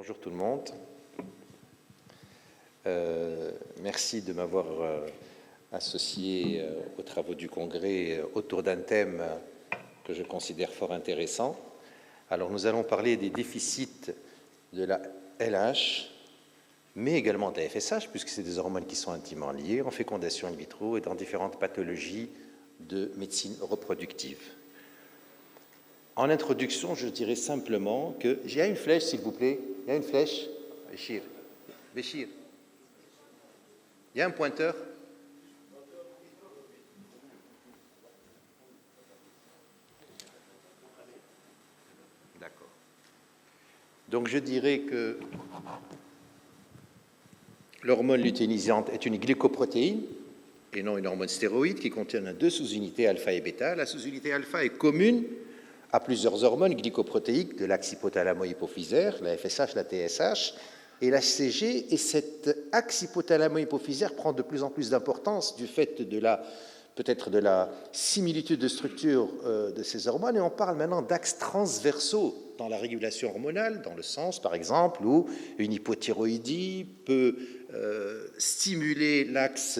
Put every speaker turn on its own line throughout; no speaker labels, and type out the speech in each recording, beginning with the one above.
Bonjour tout le monde. Merci de m'avoir associé aux travaux du Congrès autour d'un thème que je considère fort intéressant. Alors nous allons parler des déficits de la LH, mais également de la FSH, puisque c'est des hormones qui sont intimement liées en fécondation in vitro et dans différentes pathologies de médecine reproductive. En introduction, je dirais simplement que... Il y a une flèche, s'il vous plaît. Il y a une flèche. Béchir. Béchir. Il y a un pointeur. D'accord. Donc je dirais que l'hormone lutéinisante est une glycoprotéine et non une hormone stéroïde qui contient deux sous-unités alpha et bêta. La sous-unité alpha est commune à plusieurs hormones glycoprotéiques de l'axe hypothalamo-hypophysaire, la FSH, la TSH, et la CG, et cet axe hypothalamo-hypophysaire prend de plus en plus d'importance du fait de peut-être de la similitude de structure de ces hormones, et on parle maintenant d'axes transversaux dans la régulation hormonale, dans le sens, par exemple, où une hypothyroïdie peut stimuler l'axe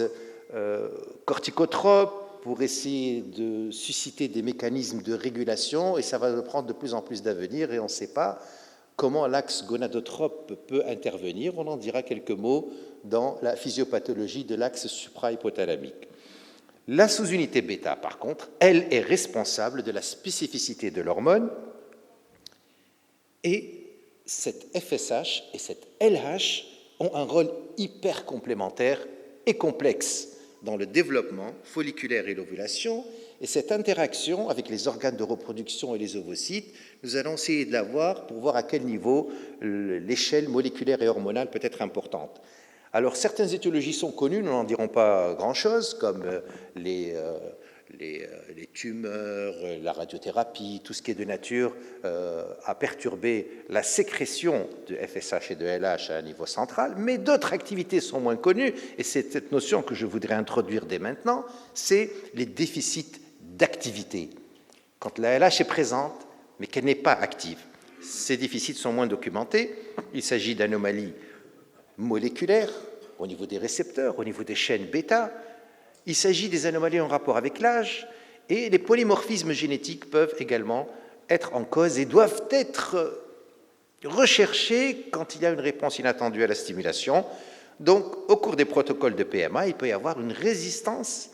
corticotrope pour essayer de susciter des mécanismes de régulation, et ça va prendre de plus en plus d'avenir, et on ne sait pas comment l'axe gonadotrope peut intervenir. On en dira quelques mots dans la physiopathologie de l'axe suprahypothalamique. La sous-unité bêta, par contre, elle est responsable de la spécificité de l'hormone, et cette FSH et cette LH ont un rôle hyper complémentaire et complexe dans le développement folliculaire et l'ovulation, et cette interaction avec les organes de reproduction et les ovocytes, nous allons essayer de la voir pour voir à quel niveau l'échelle moléculaire et hormonale peut être importante. Alors, certaines étiologies sont connues, nous n'en dirons pas grand-chose, comme les tumeurs, la radiothérapie, tout ce qui est de nature à perturber la sécrétion de FSH et de LH à un niveau central, mais d'autres activités sont moins connues, et c'est cette notion que je voudrais introduire dès maintenant, c'est les déficits d'activité. Quand la LH est présente, mais qu'elle n'est pas active, ces déficits sont moins documentés. Il s'agit d'anomalies moléculaires au niveau des récepteurs, au niveau des chaînes bêta. Il s'agit des anomalies en rapport avec l'âge, et les polymorphismes génétiques peuvent également être en cause et doivent être recherchés quand il y a une réponse inattendue à la stimulation. Donc, au cours des protocoles de PMA, il peut y avoir une résistance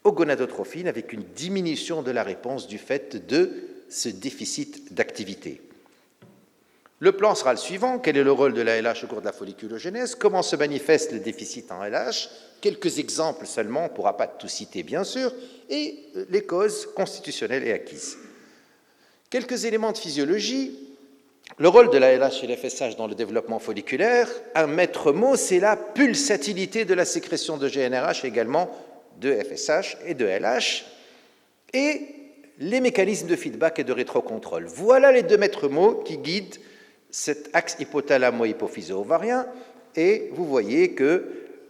aux gonadotrophines avec une diminution de la réponse du fait de ce déficit d'activité. Le plan sera le suivant. Quel est le rôle de la LH au cours de la folliculogenèse? Comment se manifeste le déficit en LH? Quelques exemples seulement, on ne pourra pas tout citer bien sûr, et les causes constitutionnelles et acquises. Quelques éléments de physiologie. Le rôle de la LH et l'FSH dans le développement folliculaire, un maître mot, c'est la pulsatilité de la sécrétion de GnRH, également de FSH et de LH, et les mécanismes de feedback et de rétrocontrôle. Voilà les deux maîtres mots qui guident cet axe hypothalamo-hypophyso-ovarien, et vous voyez que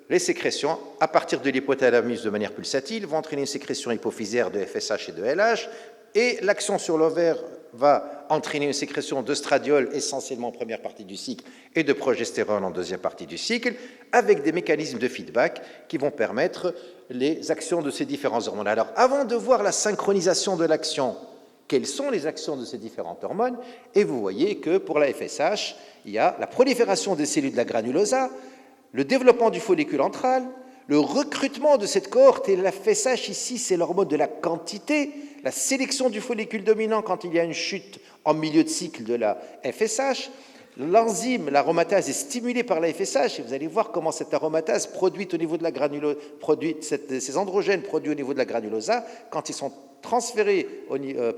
les sécrétions, à partir de l'hypothalamus de manière pulsatile, vont entraîner une sécrétion hypophysaire de FSH et de LH, et l'action sur l'ovaire va entraîner une sécrétion d'œstradiol essentiellement en première partie du cycle et de progestérone en deuxième partie du cycle, avec des mécanismes de feedback qui vont permettre les actions de ces différents hormones. Alors, avant de voir la synchronisation de l'action, quelles sont les actions de ces différentes hormones? Et vous voyez que pour la FSH, il y a la prolifération des cellules de la granulosa, le développement du follicule antral, le recrutement de cette cohorte, et la FSH ici, c'est l'hormone de la quantité, la sélection du follicule dominant quand il y a une chute en milieu de cycle de la FSH. L'enzyme, l'aromatase, est stimulée par la FSH, et vous allez voir comment cette aromatase produit au niveau de la ces androgènes produits au niveau de la granulosa, quand ils sont transférés,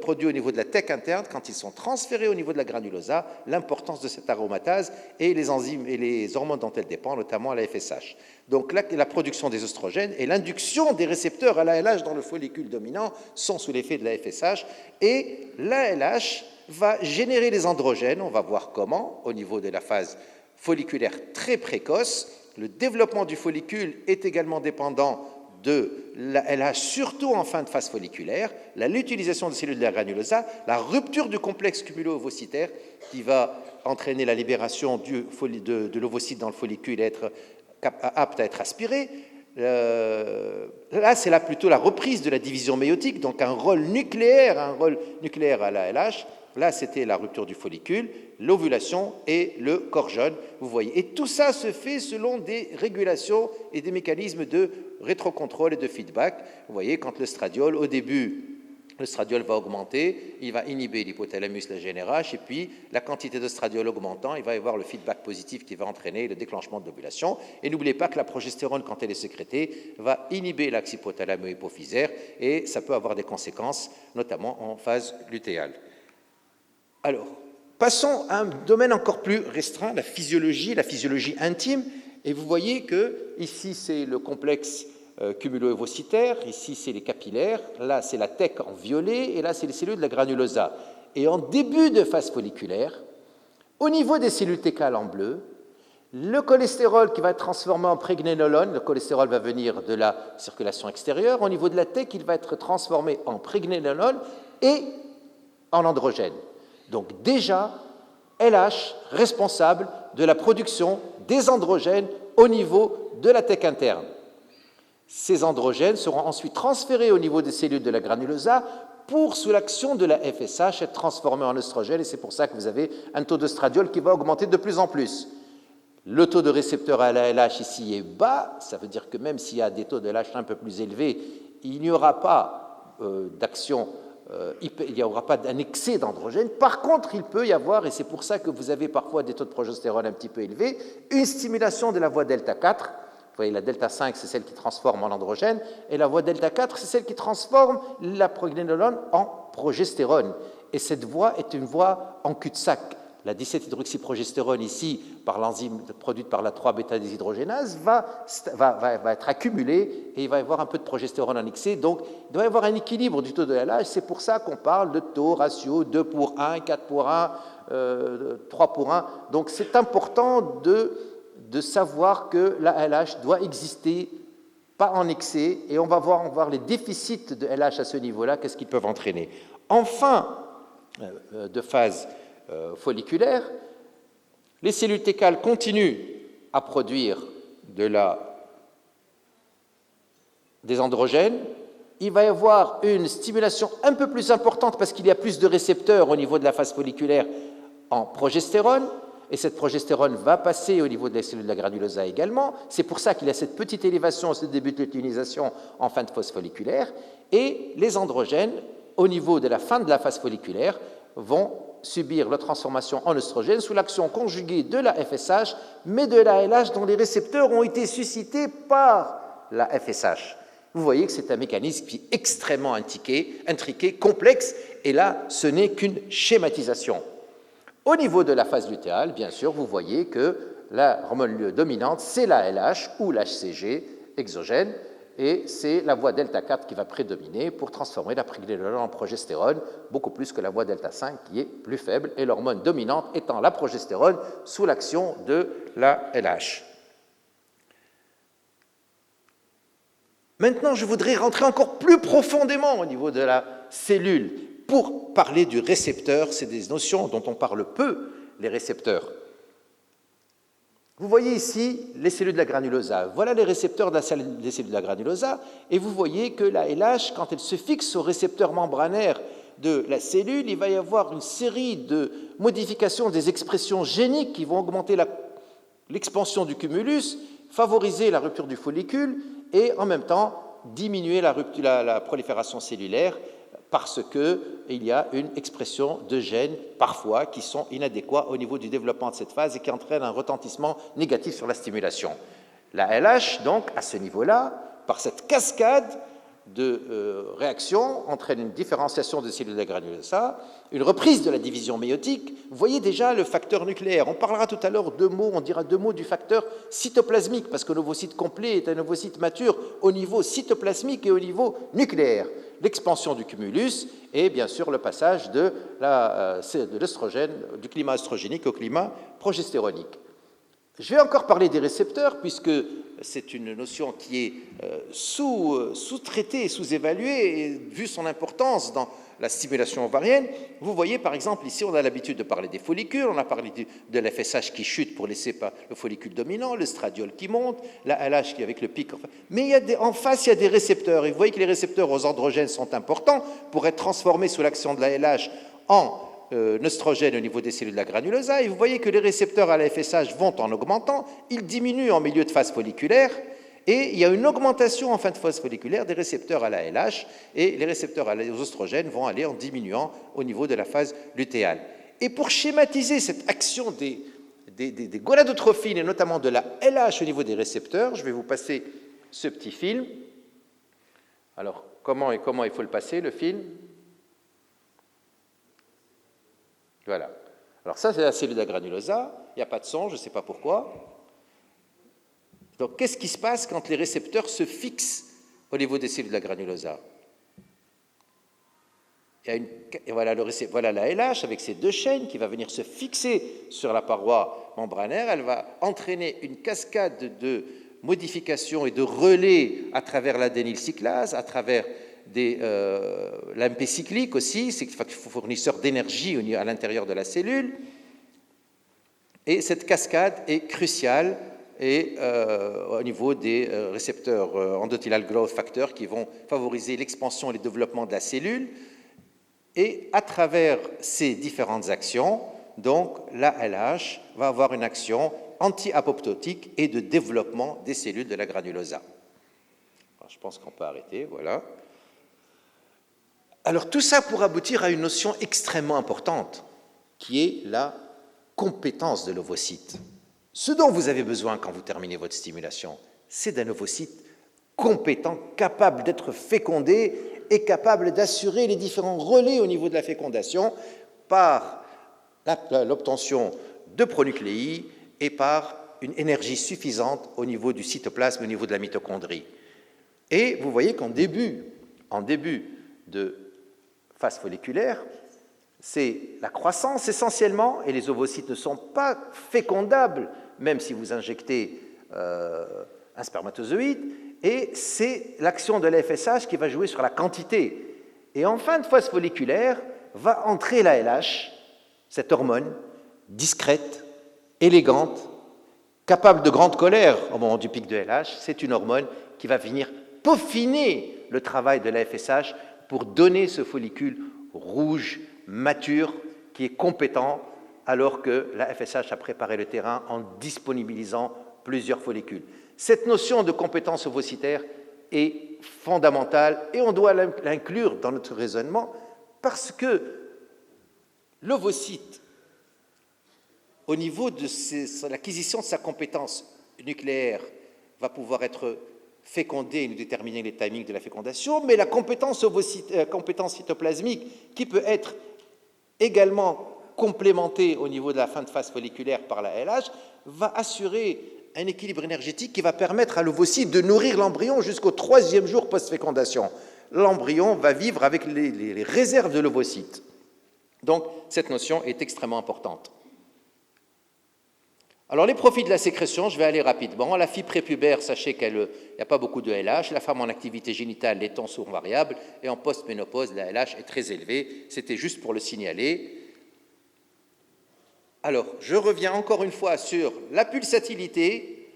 produits au niveau de la thèque interne, quand ils sont transférés au niveau de la granulosa, l'importance de cette aromatase et les enzymes et les hormones dont elle dépend, notamment la FSH. Donc la production des oestrogènes et l'induction des récepteurs à la LH dans le follicule dominant sont sous l'effet de la FSH, et la LH va générer les androgènes, on va voir comment, au niveau de la phase folliculaire très précoce. Le développement du follicule est également dépendant de la LH, surtout en fin de phase folliculaire, l'utilisation des cellules de la granulosa, la rupture du complexe cumulo-ovocytaire qui va entraîner la libération de l'ovocyte dans le follicule et être apte à être aspiré. Là, c'est là plutôt la reprise de la division méiotique, donc un rôle nucléaire à la LH. Là, c'était la rupture du follicule, l'ovulation et le corps jaune, vous voyez. Et tout ça se fait selon des régulations et des mécanismes de rétrocontrôle et de feedback. Vous voyez, quand le stradiol, au début, le stradiol va augmenter, il va inhiber l'hypothalamus, la GnRH, et puis la quantité de stradiol augmentant, il va y avoir le feedback positif qui va entraîner le déclenchement de l'ovulation. Et n'oubliez pas que la progestérone, quand elle est sécrétée, va inhiber l'axe hypothalamo-hypophysaire, et ça peut avoir des conséquences, notamment en phase lutéale. Alors, passons à un domaine encore plus restreint, la physiologie intime, et vous voyez que ici c'est le complexe cumulo-ovocytaire, ici c'est les capillaires, là c'est la thèque en violet, et là c'est les cellules de la granulosa. Et en début de phase folliculaire, au niveau des cellules thécales en bleu, le cholestérol qui va être transformé en prégnénolone, le cholestérol va venir de la circulation extérieure, au niveau de la thèque, il va être transformé en prégnénolone et en androgène. Donc déjà, LH responsable de la production des androgènes au niveau de la thèque interne. Ces androgènes seront ensuite transférés au niveau des cellules de la granulosa pour, sous l'action de la FSH, être transformés en oestrogènes, et c'est pour ça que vous avez un taux d'oestradiol qui va augmenter de plus en plus. Le taux de récepteurs à la LH ici est bas, ça veut dire que même s'il y a des taux de LH un peu plus élevés, il n'y aura pas d'action, il n'y aura pas d'un excès d'androgène. Par contre, il peut y avoir, et c'est pour ça que vous avez parfois des taux de progestérone un petit peu élevés, une stimulation de la voie delta 4. Vous voyez, la delta 5, c'est celle qui transforme en androgène, et la voie delta 4, c'est celle qui transforme la prognénolone en progestérone. Et cette voie est une voie en cul-de-sac. La 17-hydroxyprogestérone, ici, par l'enzyme produite par la 3-bêta-déshydrogénase, va être accumulée et il va y avoir un peu de progestérone en excès. Donc, il doit y avoir un équilibre du taux de LH. C'est pour ça qu'on parle de taux ratio 2 pour 1, 4 pour 1, 3 pour 1. Donc, c'est important de savoir que la LH doit exister, pas en excès, et on va voir les déficits de LH à ce niveau-là, qu'est-ce qu'ils peuvent entraîner. En fin de phase folliculaire, les cellules thécales continuent à produire des androgènes. Il va y avoir une stimulation un peu plus importante parce qu'il y a plus de récepteurs au niveau de la phase folliculaire en progestérone, et cette progestérone va passer au niveau des cellules de la granulosa également. C'est pour ça qu'il y a cette petite élévation, ce début de l'utilisation en fin de phase folliculaire, et les androgènes, au niveau de la fin de la phase folliculaire, vont subir la transformation en oestrogène sous l'action conjuguée de la FSH, mais de la LH dont les récepteurs ont été suscités par la FSH. Vous voyez que c'est un mécanisme qui est extrêmement intriqué, complexe, et là, ce n'est qu'une schématisation. Au niveau de la phase lutéale, bien sûr, vous voyez que la hormone dominante, c'est la LH ou l'HCG exogène, et c'est la voie delta 4 qui va prédominer pour transformer la prégnénolone en progestérone, beaucoup plus que la voie delta 5 qui est plus faible, et l'hormone dominante étant la progestérone sous l'action de la LH. Maintenant, je voudrais rentrer encore plus profondément au niveau de la cellule pour parler du récepteur. C'est des notions dont on parle peu, les récepteurs. Vous voyez ici les cellules de la granulosa. Voilà les récepteurs des cellules de la granulosa, et vous voyez que la LH, quand elle se fixe au récepteur membranaire de la cellule, il va y avoir une série de modifications des expressions géniques qui vont augmenter l'expansion du cumulus, favoriser la rupture du follicule et en même temps diminuer la prolifération cellulaire parce qu'il y a une expression de gènes, parfois, qui sont inadéquats au niveau du développement de cette phase et qui entraînent un retentissement négatif sur la stimulation. La LH, donc, à ce niveau-là, par cette cascade de réactions, entraîne une différenciation des cellules de la granulosa, une reprise de la division méiotique. Vous voyez déjà le facteur nucléaire. On parlera tout à l'heure on dira deux mots du facteur cytoplasmique, parce que l'ovocyte complet est un ovocyte mature au niveau cytoplasmique et au niveau nucléaire. L'expansion du cumulus et bien sûr le passage de l'œstrogène, du climat œstrogénique au climat progestéronique. Je vais encore parler des récepteurs, puisque c'est une notion qui est sous-traitée, sous-évaluée, et vu son importance dans la stimulation ovarienne. Vous voyez, par exemple, ici, on a l'habitude de parler des follicules, on a parlé de l'FSH qui chute pour laisser le follicule dominant, le stradiol qui monte, la LH qui est avec le pic. Mais en face, il y a des récepteurs. Et vous voyez que les récepteurs aux androgènes sont importants pour être transformés sous l'action de la LH en oestrogène au niveau des cellules de la granulosa. Et vous voyez que les récepteurs à la FSH vont en augmentant, ils diminuent en milieu de phase folliculaire. Et il y a une augmentation en fin de phase folliculaire des récepteurs à la LH, et les récepteurs aux oestrogènes vont aller en diminuant au niveau de la phase lutéale. Et pour schématiser cette action des gonadotrophines, et notamment de la LH au niveau des récepteurs, je vais vous passer ce petit film. Alors, comment il faut le passer, le film? Voilà. Alors ça, c'est la cellule de la granulosa, il n'y a pas de son, je ne sais pas pourquoi. Donc, qu'est-ce qui se passe quand les récepteurs se fixent au niveau des cellules de la granulosa? Voilà la LH avec ses deux chaînes qui va venir se fixer sur la paroi membranaire. Elle va entraîner une cascade de modifications et de relais à travers l'adénylcyclase, à travers l'AMP cyclique aussi, c'est fournisseur d'énergie à l'intérieur de la cellule. Et cette cascade est cruciale au niveau des récepteurs endothelial growth factors qui vont favoriser l'expansion et le développement de la cellule. Et à travers ces différentes actions, donc la LH va avoir une action anti-apoptotique et de développement des cellules de la granulosa. Alors, je pense qu'on peut arrêter, voilà. Alors tout ça pour aboutir à une notion extrêmement importante, qui est la compétence de l'ovocyte. Ce dont vous avez besoin quand vous terminez votre stimulation, c'est d'un ovocyte compétent, capable d'être fécondé et capable d'assurer les différents relais au niveau de la fécondation par l'obtention de pronucléi et par une énergie suffisante au niveau du cytoplasme, au niveau de la mitochondrie. Et vous voyez qu'en début de phase folliculaire, c'est la croissance essentiellement, et les ovocytes ne sont pas fécondables, même si vous injectez un spermatozoïde, et c'est l'action de la FSH qui va jouer sur la quantité. Et en fin de phase folliculaire, va entrer la LH, cette hormone discrète, élégante, capable de grande colère au moment du pic de LH. C'est une hormone qui va venir peaufiner le travail de la FSH pour donner ce follicule rouge, mature, qui est compétent, alors que la FSH a préparé le terrain en disponibilisant plusieurs follicules. Cette notion de compétence ovocytaire est fondamentale et on doit l'inclure dans notre raisonnement parce que l'ovocyte, au niveau de l'acquisition de sa compétence nucléaire, va pouvoir être fécondé et nous déterminer les timings de la fécondation, mais la compétence cytoplasmique qui peut être également complémentée au niveau de la fin de phase folliculaire par la LH va assurer un équilibre énergétique qui va permettre à l'ovocyte de nourrir l'embryon jusqu'au 3e jour post-fécondation. L'embryon va vivre avec les réserves de l'ovocyte. Donc, cette notion est extrêmement importante. Alors, les profils de la sécrétion, je vais aller rapidement. La fille prépubère, sachez qu'il n'y a pas beaucoup de LH. La femme en activité génitale, les tons sont variables. Et en post-ménopause, la LH est très élevée. C'était juste pour le signaler. Alors, je reviens encore une fois sur la pulsatilité,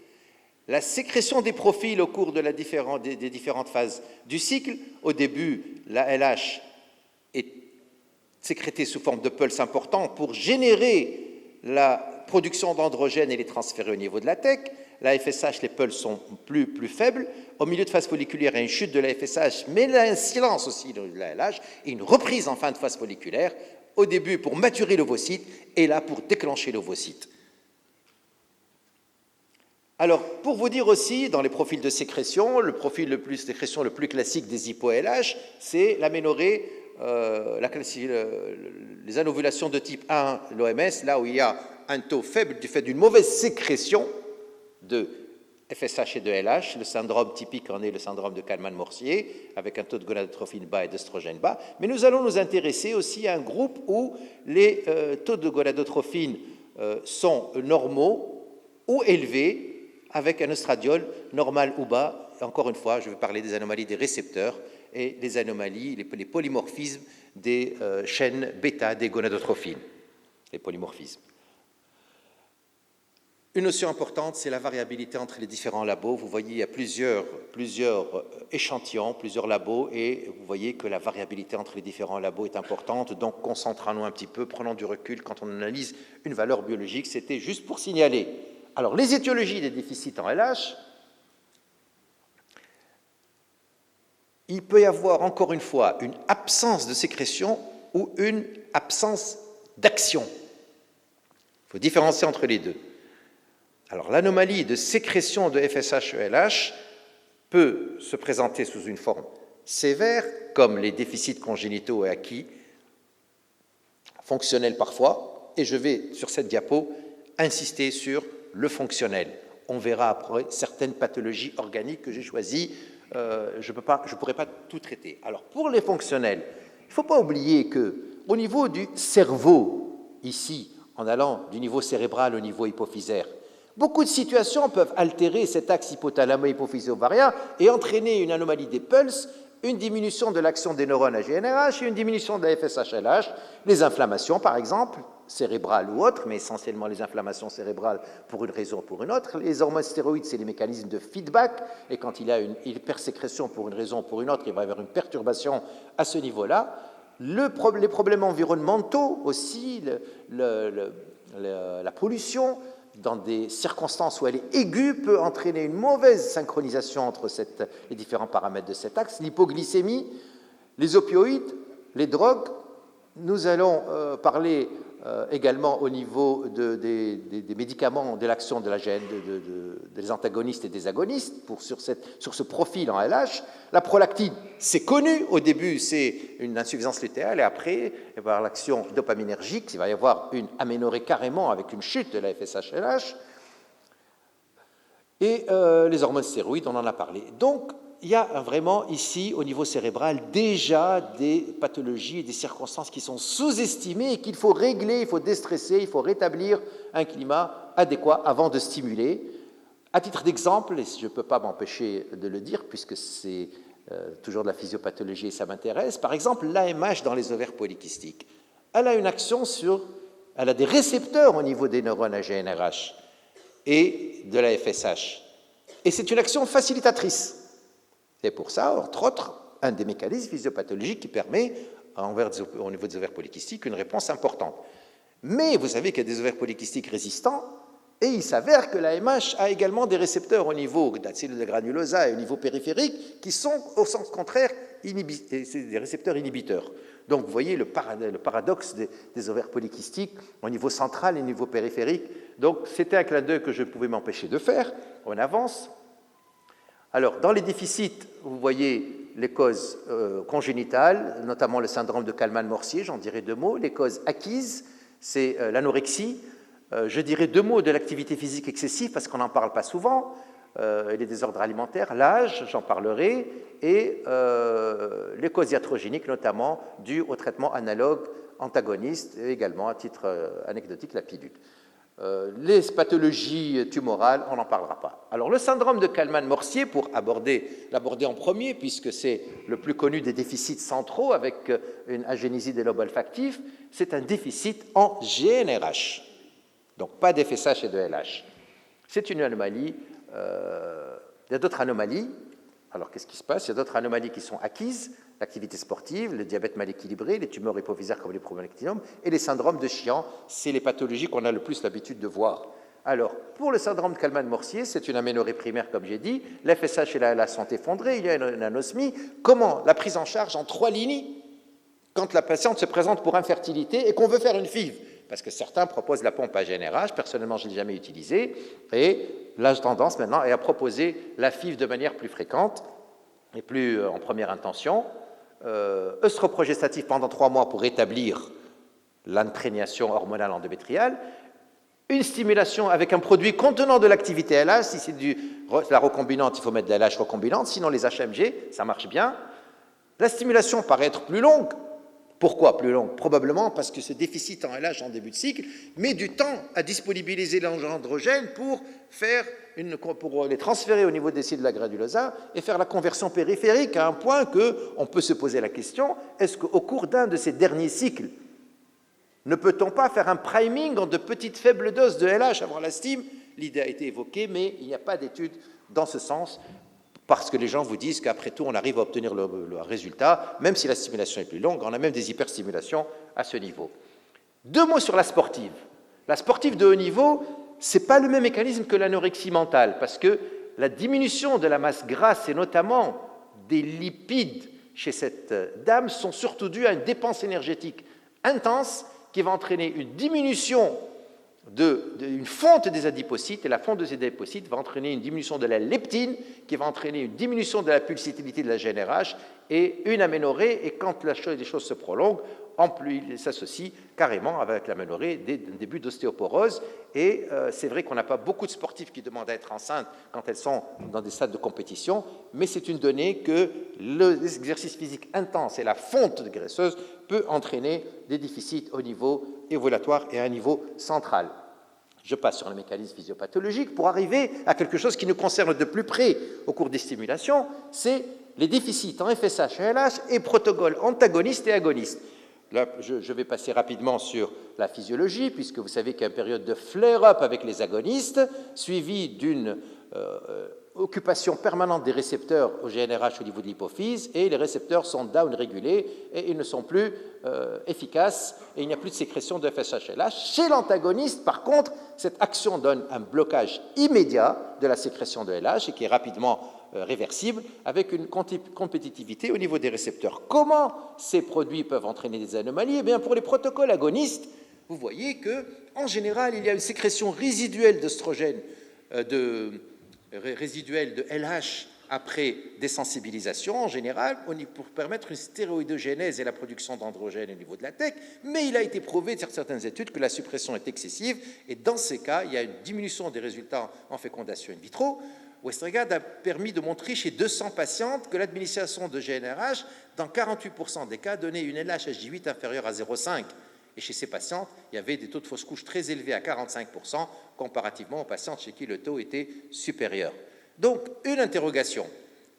la sécrétion des profils au cours de des différentes phases du cycle. Au début, la LH est sécrétée sous forme de pulse important pour générer la production d'androgènes et les transférer au niveau de la TEC. La FSH, les pulses sont plus faibles. Au milieu de phase folliculaire, il y a une chute de la FSH, mais il y a un silence aussi de la LH et une reprise en fin de phase folliculaire, au début pour maturer l'ovocyte et là pour déclencher l'ovocyte. Alors, pour vous dire aussi, dans les profils de sécrétion, le profil de sécrétion le plus classique des hypo-LH, c'est l'aménorrhée, les anovulations de type 1, l'OMS, là où il y a un taux faible du fait d'une mauvaise sécrétion de FSH et de LH. Le syndrome typique en est le syndrome de Kalman-Morcier, avec un taux de gonadotrophine bas et d'œstrogène bas. Mais nous allons nous intéresser aussi à un groupe où les taux de gonadotrophine sont normaux ou élevés, avec un oestradiol normal ou bas. Encore une fois, je vais parler des anomalies des récepteurs et les anomalies, les polymorphismes des chaînes bêta des gonadotrophies, les polymorphismes. Une notion importante, c'est la variabilité entre les différents labos. Vous voyez, il y a plusieurs échantillons, plusieurs labos, et vous voyez que la variabilité entre les différents labos est importante. Donc, concentrons-nous un petit peu, prenons du recul quand on analyse une valeur biologique. C'était juste pour signaler. Alors, les étiologies des déficits en LH, il peut y avoir, encore une fois, une absence de sécrétion ou une absence d'action. Il faut différencier entre les deux. Alors, l'anomalie de sécrétion de FSH-ELH peut se présenter sous une forme sévère, comme les déficits congénitaux et acquis, fonctionnels parfois, et je vais, sur cette diapo, insister sur le fonctionnel. On verra après certaines pathologies organiques que j'ai choisies. Je ne pourrai pas tout traiter. Alors, pour les fonctionnels, il ne faut pas oublier qu'au niveau du cerveau, ici, en allant du niveau cérébral au niveau hypophysaire, beaucoup de situations peuvent altérer cet axe hypothalamo-hypophyso-ovarien et entraîner une anomalie des pulses, une diminution de l'action des neurones AGNRH et une diminution de la FSH-LH, les inflammations par exemple, cérébrales ou autres, mais essentiellement les inflammations cérébrales pour une raison ou pour une autre. Les hormones stéroïdes, c'est les mécanismes de feedback, et quand il y a une hypersécrétion pour une raison ou pour une autre, il va y avoir une perturbation à ce niveau-là. Les problèmes environnementaux aussi, la pollution, dans des circonstances où elle est aiguë, peut entraîner une mauvaise synchronisation entre les différents paramètres de cet axe. L'hypoglycémie, les opioïdes, les drogues. Nous allons parler également au niveau des médicaments, de l'action de la gène, des antagonistes et des agonistes, sur ce profil en LH. La prolactine, c'est connu. Au début, c'est une insuffisance lutéale, et après, par l'action dopaminergique, il va y avoir une aménorrhée carrément avec une chute de la FSH-LH. Et les hormones stéroïdes, on en a parlé. Donc, il y a vraiment ici, au niveau cérébral, déjà des pathologies et des circonstances qui sont sous-estimées et qu'il faut régler, il faut déstresser, il faut rétablir un climat adéquat avant de stimuler. À titre d'exemple, et je ne peux pas m'empêcher de le dire puisque c'est toujours de la physiopathologie et ça m'intéresse, par exemple, l'AMH dans les ovaires polykystiques, elle a une action elle a des récepteurs au niveau des neurones AGNRH et de la FSH. Et c'est une action facilitatrice. C'est pour ça, entre autres, un des mécanismes physiopathologiques qui permet, au niveau des ovaires polykystiques, une réponse importante. Mais vous savez qu'il y a des ovaires polykystiques résistants, et il s'avère que la MH a également des récepteurs au niveau de la cellule de granulosa et au niveau périphérique qui sont, au sens contraire, c'est des récepteurs inhibiteurs. Donc, vous voyez le paradoxe des ovaires polykystiques au niveau central et au niveau périphérique. Donc, c'était un clin d'œil que je ne pouvais m'empêcher de faire. On avance. Alors, dans les déficits, vous voyez les causes congénitales, notamment le syndrome de Kallmann-Morcier, j'en dirai deux mots. Les causes acquises, c'est l'anorexie. Je dirai deux mots de l'activité physique excessive, parce qu'on n'en parle pas souvent, et les désordres alimentaires, l'âge, j'en parlerai, et les causes iatrogéniques, notamment dues au traitement analogue antagoniste, et également, à titre anecdotique, la pilule. Les pathologies tumorales, on n'en parlera pas. Alors, le syndrome de Kallmann-Morcier, pour l'aborder en premier, puisque c'est le plus connu des déficits centraux avec une agénésie des lobes olfactifs, c'est un déficit en GNRH. Donc, pas d'FSH et de LH. C'est une anomalie. Il y a d'autres anomalies. Alors, qu'est-ce qui se passe? Il y a d'autres anomalies qui sont acquises, l'activité sportive, le diabète mal équilibré, les tumeurs hypophysaires comme les promonectinome, et les syndromes de Chian, c'est les pathologies qu'on a le plus l'habitude de voir. Alors, pour le syndrome de Kallmann-Morcier, c'est une aménorrhée primaire, comme j'ai dit, l'FSH et la LH sont effondrés, il y a une anosmie. Comment? La prise en charge en 3 lignes quand la patiente se présente pour infertilité et qu'on veut faire une FIV. Parce que certains proposent la pompe à GNRH, personnellement je ne l'ai jamais utilisée, et la tendance maintenant est à proposer la FIV de manière plus fréquente et plus en première intention. Œstroprogestatif pendant 3 mois pour rétablir l'imprégnation hormonale endométriale, une stimulation avec un produit contenant de l'activité LH, si c'est la recombinante, il faut mettre de la LH recombinante, sinon les HMG, ça marche bien. La stimulation paraît être plus longue, Pourquoi plus longue? Probablement parce que ce déficit en LH en début de cycle met du temps à disponibiliser les androgènes pour les transférer au niveau des cibles de la granulosa et faire la conversion périphérique à un point qu'on peut se poser la question, est-ce qu'au cours d'un de ces derniers cycles, ne peut-on pas faire un priming en de petites faibles doses de LH avant la stime? L'idée a été évoquée, mais il n'y a pas d'étude dans ce sens, parce que les gens vous disent qu'après tout, on arrive à obtenir le résultat, même si la stimulation est plus longue, on a même des hyperstimulations à ce niveau. 2 mots sur la sportive. La sportive de haut niveau, ce n'est pas le même mécanisme que l'anorexie mentale, parce que la diminution de la masse grasse, et notamment des lipides chez cette dame, sont surtout dues à une dépense énergétique intense qui va entraîner une diminution une fonte des adipocytes, et la fonte des adipocytes va entraîner une diminution de la leptine, qui va entraîner une diminution de la pulsatilité de la GnRH et une aménorrhée, et quand les choses se prolongent, il s'associe carrément avec l'aménorrhée des débuts d'ostéoporose. Et c'est vrai qu'on n'a pas beaucoup de sportifs qui demandent à être enceintes quand elles sont dans des stades de compétition, mais c'est une donnée que l'exercice physique intense et la fonte graisseuse peut entraîner des déficits au niveau ovulatoire et à un niveau central. Je passe sur le mécanisme physiopathologique pour arriver à quelque chose qui nous concerne de plus près au cours des stimulations, c'est les déficits en FSH et LH et protocoles antagonistes et agonistes. Là, je vais passer rapidement sur la physiologie, puisque vous savez qu'il y a une période de flare-up avec les agonistes, suivie d'une occupation permanente des récepteurs au GnRH au niveau de l'hypophyse, et les récepteurs sont down-régulés et ils ne sont plus efficaces, et il n'y a plus de sécrétion de FSH-LH. Chez l'antagoniste, par contre, cette action donne un blocage immédiat de la sécrétion de LH et qui est rapidement réversible, avec une compétitivité au niveau des récepteurs. Comment ces produits peuvent entraîner des anomalies? Eh bien, pour les protocoles agonistes, vous voyez qu'en général, il y a une sécrétion résiduelle d'œstrogène, résiduelle de LH après désensibilisation, en général, pour permettre une stéroïdogénèse et la production d'androgènes au niveau de la tech, mais il a été prouvé dans certaines études que la suppression est excessive, et dans ces cas, il y a une diminution des résultats en fécondation in vitro. Westergaard a permis de montrer chez 200 patientes que l'administration de GnRH, dans 48% des cas, donnait une LH-HJ8 inférieure à 0,5. Et chez ces patientes, il y avait des taux de fausse couche très élevés à 45%, comparativement aux patientes chez qui le taux était supérieur. Donc, une interrogation.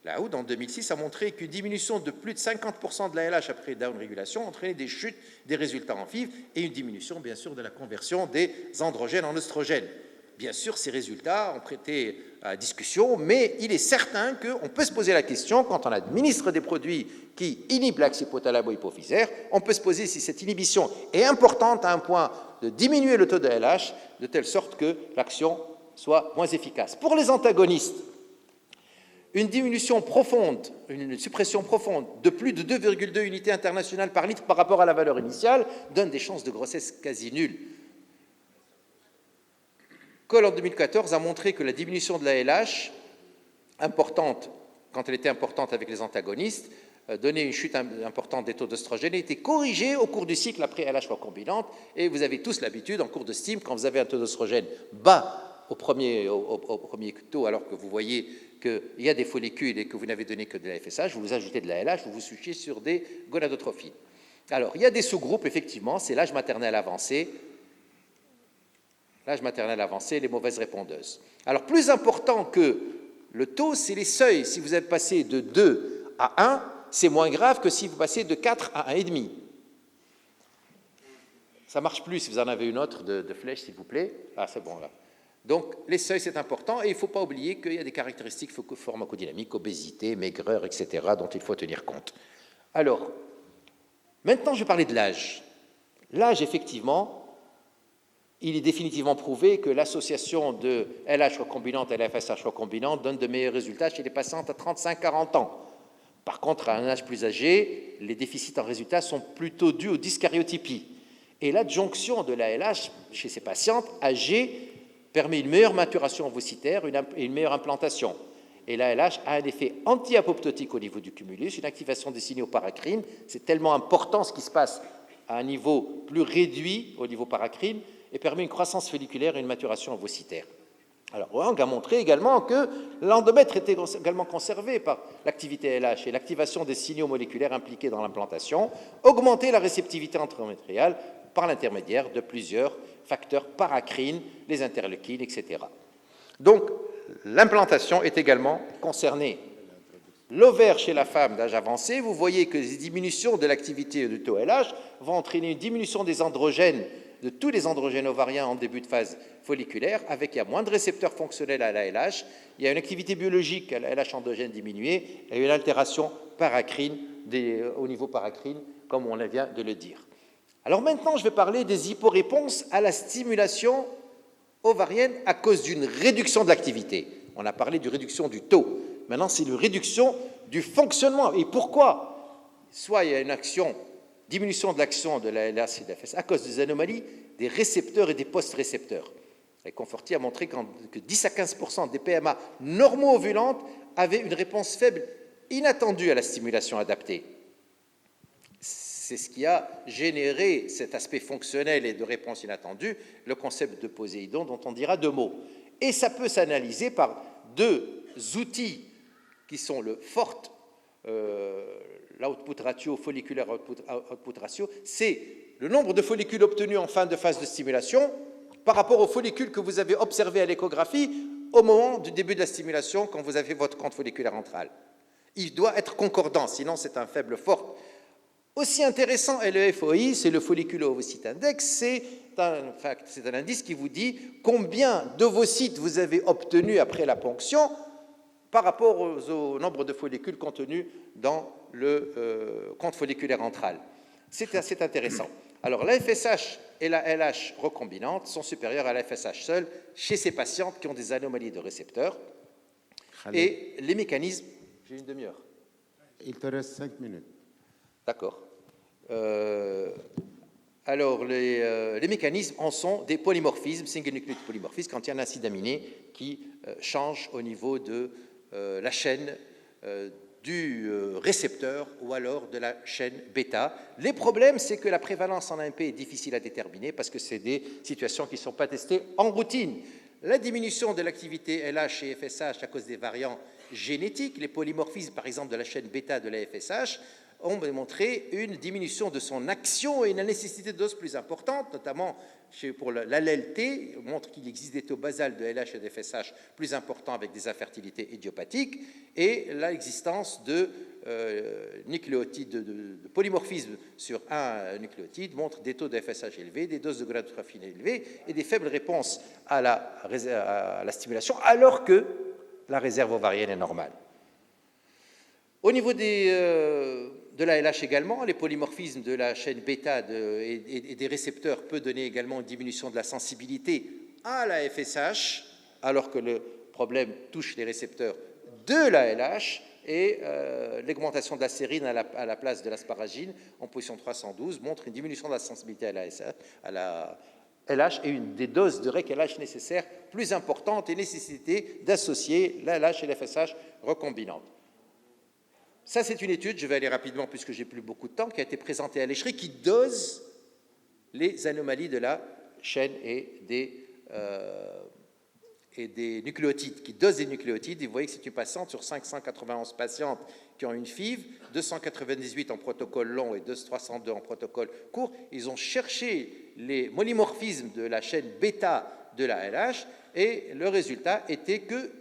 Laoud, en 2006, a montré qu'une diminution de plus de 50% de la LH après down-régulation entraînait des chutes des résultats en FIV et une diminution, bien sûr, de la conversion des androgènes en œstrogènes. Bien sûr, ces résultats ont prêté à discussion, mais il est certain qu'on peut se poser la question, quand on administre des produits qui inhibent l'axe hypothalamo-hypophysaire, on peut se poser si cette inhibition est importante à un point de diminuer le taux de LH, de telle sorte que l'action soit moins efficace. Pour les antagonistes, une diminution profonde, une suppression profonde de plus de 2,2 unités internationales par litre par rapport à la valeur initiale donne des chances de grossesse quasi nulles. Cole, en 2014, a montré que la diminution de la LH, importante, quand elle était importante avec les antagonistes, donnait une chute importante des taux d'œstrogène et était corrigée au cours du cycle après LH recombinante. Et vous avez tous l'habitude, en cours de STIM, quand vous avez un taux d'œstrogène bas au premier taux, alors que vous voyez qu'il y a des follicules et que vous n'avez donné que de la FSH, vous ajoutez de la LH, vous vous switchez sur des gonadotrophies. Alors, il y a des sous-groupes, effectivement, c'est l'âge maternel avancé, les mauvaises répondeuses. Alors, plus important que le taux, c'est les seuils. Si vous êtes passé de 2 à 1, c'est moins grave que si vous passez de 4 à 1,5. Ça ne marche plus si vous en avez une autre de flèche, s'il vous plaît. Ah, c'est bon, là. Donc, les seuils, c'est important. Et il ne faut pas oublier qu'il y a des caractéristiques pharmacodynamiques, obésité, maigreur, etc., dont il faut tenir compte. Alors, maintenant, je vais parler de l'âge. L'âge, effectivement, il est définitivement prouvé que l'association de LH recombinante et FSH recombinante donne de meilleurs résultats chez les patientes à 35-40 ans. Par contre, à un âge plus âgé, les déficits en résultats sont plutôt dus aux dyscaryotypies. Et l'adjonction de la LH chez ces patientes âgées permet une meilleure maturation ovocytaire et une meilleure implantation. Et la LH a un effet anti-apoptotique au niveau du cumulus, une activation des signaux paracrines. C'est tellement important ce qui se passe à un niveau plus réduit au niveau paracrine, et permet une croissance folliculaire et une maturation ovocytaire. Alors, Wang a montré également que l'endomètre était également conservé par l'activité LH et l'activation des signaux moléculaires impliqués dans l'implantation augmentait la réceptivité endométriale par l'intermédiaire de plusieurs facteurs paracrines, les interleukines, etc. Donc, l'implantation est également concernée. L'ovaire chez la femme d'âge avancé, vous voyez que les diminutions de l'activité du taux LH vont entraîner une diminution des androgènes, de tous les androgènes ovariens en début de phase folliculaire, avec il y a moins de récepteurs fonctionnels à la LH, il y a une activité biologique à la LH endogène diminuée et une altération paracrine au niveau paracrine, comme on vient de le dire. Alors maintenant, je vais parler des hyporéponses à la stimulation ovarienne à cause d'une réduction de l'activité. On a parlé de réduction du taux. Maintenant, c'est une réduction du fonctionnement. Et pourquoi? Soit il y a une diminution de l'action de la LH et de la FSH à cause des anomalies des récepteurs et des post-récepteurs. Et Conforti a montré que 10 à 15% des PMA normo-ovulantes avaient une réponse faible inattendue à la stimulation adaptée. C'est ce qui a généré cet aspect fonctionnel et de réponse inattendue, le concept de Poséidon, dont on dira deux mots. Et ça peut s'analyser par deux outils qui sont le FORT, l'output ratio, folliculaire output ratio, c'est le nombre de follicules obtenus en fin de phase de stimulation par rapport aux follicules que vous avez observés à l'échographie au moment du début de la stimulation quand vous avez votre compte folliculaire antral. Il doit être concordant, sinon c'est un faible FORT. Aussi intéressant est le FOI, c'est le folliculo-ovocyte index, c'est un indice qui vous dit combien d'ovocytes vous avez obtenus après la ponction par rapport au nombre de follicules contenus dans le compte folliculaire antral. C'est assez intéressant. Alors, la FSH et la LH recombinante sont supérieures à la FSH seule chez ces patientes qui ont des anomalies de récepteurs. Et les mécanismes... J'ai une demi-heure.
Il te reste 5 minutes.
D'accord. Alors, les mécanismes en sont des polymorphismes, single nucléotide polymorphisme, quand il y a un acide aminé qui change au niveau de la chaîne du récepteur ou alors de la chaîne bêta. Les problèmes, c'est que la prévalence en AMP est difficile à déterminer parce que c'est des situations qui ne sont pas testées en routine. La diminution de l'activité LH et FSH à cause des variants génétiques, les polymorphismes par exemple de la chaîne bêta de la FSH, ont démontré une diminution de son action et une nécessité de doses plus importantes, notamment pour l'allèle T, montre qu'il existe des taux basals de LH et de FSH plus importants avec des infertilités idiopathiques, et l'existence de nucléotides, de polymorphisme sur un nucléotide montre des taux de FSH élevés, des doses de gonadotropine élevées et des faibles réponses à la stimulation, alors que la réserve ovarienne est normale. Au niveau de la LH également, les polymorphismes de la chaîne bêta et des récepteurs peut donner également une diminution de la sensibilité à la FSH, alors que le problème touche les récepteurs de la LH, et l'augmentation de la sérine à la place de l'asparagine en position 312 montre une diminution de la sensibilité à la LH et une des doses de REC-LH nécessaires plus importantes et nécessité d'associer la LH et la FSH recombinantes. Ça, c'est une étude, je vais aller rapidement puisque j'ai plus beaucoup de temps, qui a été présentée à l'Echery, qui dose les anomalies de la chaîne et des nucléotides, qui dose des nucléotides. Et vous voyez que c'est une patiente sur 591 patientes qui ont une FIV, 298 en protocole long et 302 en protocole court. Ils ont cherché les polymorphismes de la chaîne bêta de la LH et le résultat était que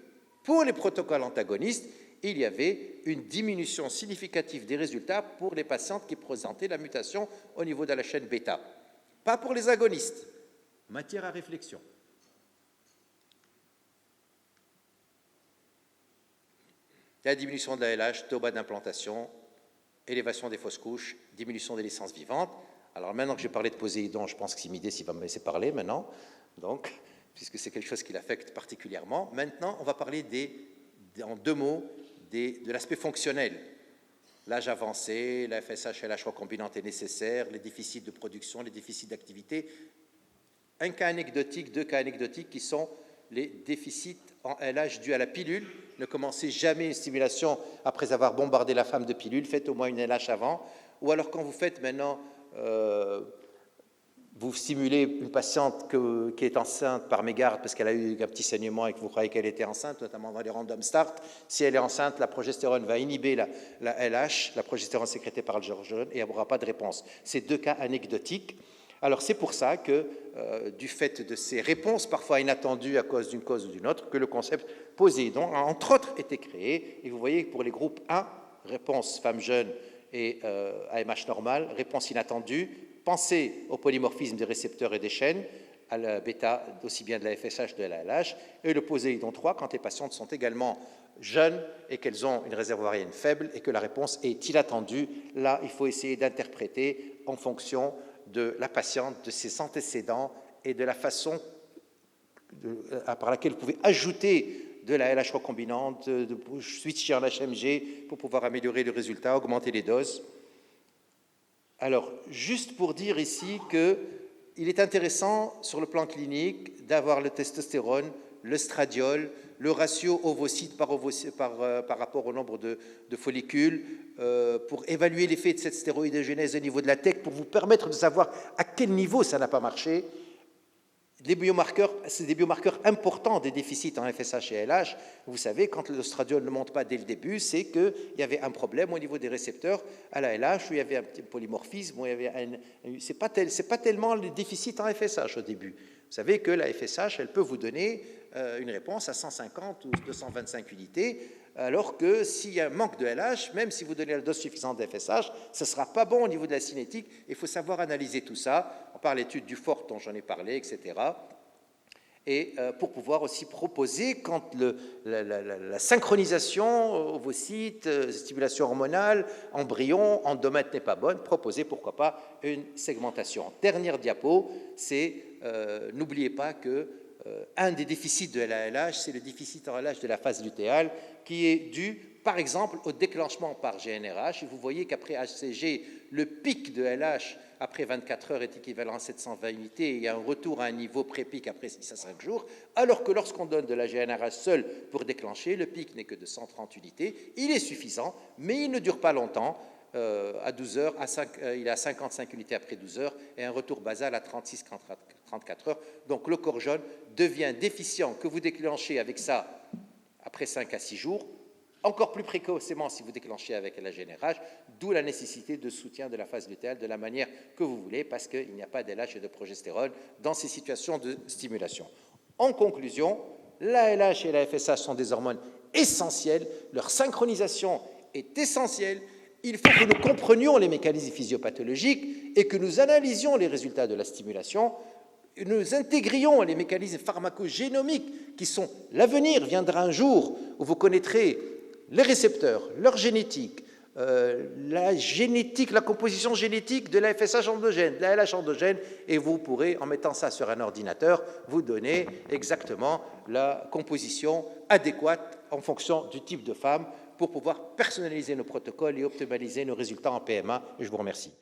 pour les protocoles antagonistes, il y avait une diminution significative des résultats pour les patientes qui présentaient la mutation au niveau de la chaîne bêta. Pas pour les agonistes. Matière à réflexion. La diminution de la LH, taux bas d'implantation, élévation des fausses couches, diminution des licences vivantes. Alors maintenant que j'ai parlé de Poséidon, je pense que Simides va me laisser parler maintenant, donc, puisque c'est quelque chose qui l'affecte particulièrement. Maintenant, on va parler en deux mots de l'aspect fonctionnel. L'âge avancé, la FSH et LH recombinante est nécessaire, les déficits de production, les déficits d'activité. Un cas anecdotique, deux cas anecdotiques qui sont les déficits en LH dus à la pilule. Ne commencez jamais une stimulation après avoir bombardé la femme de pilule, faites au moins une LH avant. Ou alors quand vous faites maintenant vous stimulez une patiente qui est enceinte par mégarde parce qu'elle a eu un petit saignement et que vous croyez qu'elle était enceinte, notamment dans les random start. Si elle est enceinte, la progestérone va inhiber la LH, la progestérone sécrétée par le hormone, et elle n'aura pas de réponse. C'est deux cas anecdotiques. Alors c'est pour ça que, du fait de ces réponses parfois inattendues à cause d'une cause ou d'une autre, que le concept Poséidon a entre autres été créé. Et vous voyez que pour les groupes 1, réponse femme jeune et AMH normale, réponse inattendue, pensez au polymorphisme des récepteurs et des chaînes, à la bêta, aussi bien de la FSH que de la LH, et le Poséidon 3 quand les patientes sont également jeunes et qu'elles ont une réserve ovarienne faible et que la réponse est inattendue. Là, il faut essayer d'interpréter en fonction de la patiente, de ses antécédents et de la façon par laquelle vous pouvez ajouter de la LH recombinante, de switcher en HMG pour pouvoir améliorer le résultat, augmenter les doses. Alors, juste pour dire ici qu'il est intéressant sur le plan clinique d'avoir le testostérone, le stradiol, le ratio ovocyte par rapport au nombre de follicules, pour évaluer l'effet de cette stéroïdogénèse au niveau de la tech, pour vous permettre de savoir à quel niveau ça n'a pas marché. C'est des biomarqueurs importants des déficits en FSH et LH. Vous savez, quand le stradiol ne monte pas dès le début, c'est qu'il y avait un problème au niveau des récepteurs à la LH, où il y avait un petit polymorphisme, où il y avait c'est pas tellement le déficit en FSH au début. Vous savez que la FSH, elle peut vous donner une réponse à 150 ou 225 unités, alors que s'il y a un manque de LH, même si vous donnez la dose suffisante de FSH, ce ne sera pas bon au niveau de la cinétique. Il faut savoir analyser tout ça, par l'étude du FORT dont j'en ai parlé, etc. Et pour pouvoir aussi proposer, quand la synchronisation ovocyte, stimulation hormonale, embryon, endomètre n'est pas bonne, proposer, pourquoi pas, une segmentation. Dernière diapo, c'est, n'oubliez pas que un des déficits de la LH, c'est le déficit en LH de la phase lutéale, qui est dû, par exemple, au déclenchement par GnRH. Et vous voyez qu'après HCG, le pic de LH après 24 heures est équivalent à 720 unités, et il y a un retour à un niveau pré-pic après 6 à 5 jours, alors que lorsqu'on donne de la GnRH seule pour déclencher, le pic n'est que de 130 unités. Il est suffisant, mais il ne dure pas longtemps. À 12 heures, il est à 55 unités après 12 heures, et un retour basal à 36-34 heures. Donc le corps jaune devient déficient, que vous déclenchez avec ça après 5 à 6 jours, encore plus précocement si vous déclenchez avec la GnRH, d'où la nécessité de soutien de la phase lutéale de la manière que vous voulez, parce qu'il n'y a pas d'LH et de progestérone dans ces situations de stimulation. En conclusion, la LH et la FSH sont des hormones essentielles, leur synchronisation est essentielle. Il faut que nous comprenions les mécanismes physiopathologiques et que nous analysions les résultats de la stimulation. Nous intégrions les mécanismes pharmacogénomiques qui sont l'avenir. Viendra un jour où vous connaîtrez les récepteurs, leur génétique, la composition génétique de la FSH endogène, de la LH endogène, et vous pourrez, en mettant ça sur un ordinateur, vous donner exactement la composition adéquate en fonction du type de femme pour pouvoir personnaliser nos protocoles et optimaliser nos résultats en PMA. Et je vous remercie.